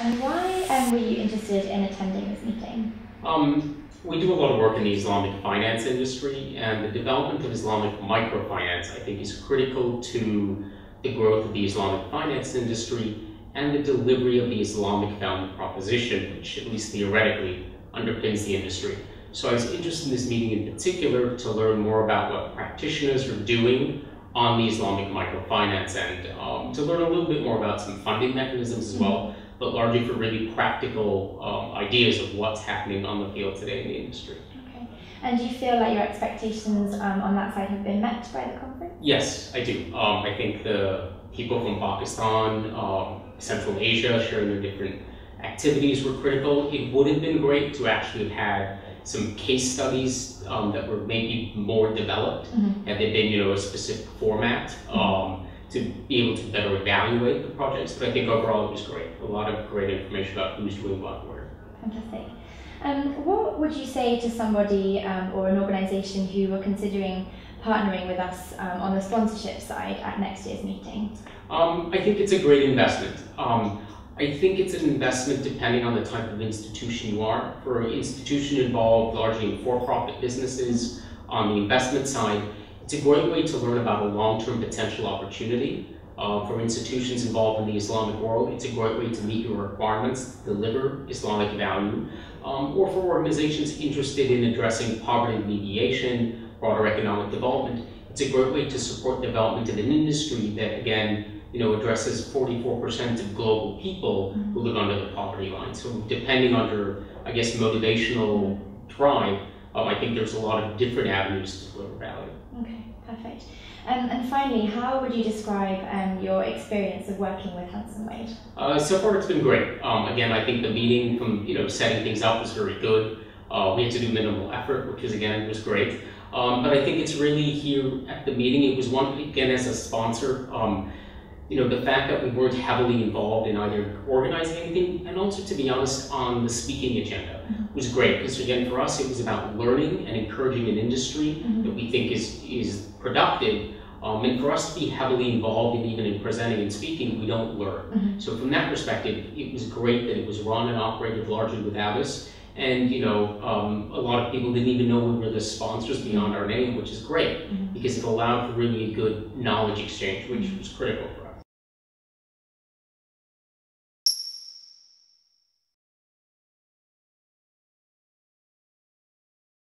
And why were you interested in attending this meeting? We do a lot of work in the Islamic finance industry, and the development of Islamic microfinance, I think, is critical to the growth of the Islamic finance industry and the delivery of the Islamic value proposition, which at least theoretically underpins the industry. So I was interested in this meeting in particular to learn more about what practitioners are doing on the Islamic microfinance and to learn a little bit more about some funding mechanisms as well, but largely for really practical ideas of what's happening on the field today in the industry. Okay. And do you feel like your expectations on that side have been met by the conference? Yes, I do. I think the people from Pakistan, Central Asia sharing their different activities were critical. It would have been great to actually have had some case studies that were maybe more developed, had they been, a specific format to be able to better evaluate the projects. But I think overall it was great. A lot of great information about who's doing what where. Fantastic. What would you say to somebody or an organisation who were considering partnering with us on the sponsorship side at next year's meeting? I think it's a great investment. I think it's an investment depending on the type of institution you are. For an institution involved largely in for-profit businesses, on the investment side, it's a great way to learn about a long-term potential opportunity. For institutions involved in the Islamic world, it's a great way to meet your requirements to deliver Islamic value. Or for organizations interested in addressing poverty alleviation, broader economic development, it's a great way to support development of an industry that, again, addresses 44% of global people who live under the poverty line. So depending on your, motivational drive, I think there's a lot of different avenues to deliver value. Okay, perfect. And finally, how would you describe your experience of working with Hanson Wade? So far it's been great. Again, I think the meeting from setting things up was very good. We had to do minimal effort, which was great. But I think it's really here at the meeting, it was one, again, as a sponsor, the fact that we weren't heavily involved in either organizing anything and also, to be honest, on the speaking agenda was great. Because again, for us, it was about learning and encouraging an industry that we think is productive. And for us to be heavily involved in even in presenting and speaking, we don't learn. So from that perspective, it was great that it was run and operated largely without us. And a lot of people didn't even know we were the sponsors beyond our name, which is great because it allowed for really a good knowledge exchange, which was critical for us.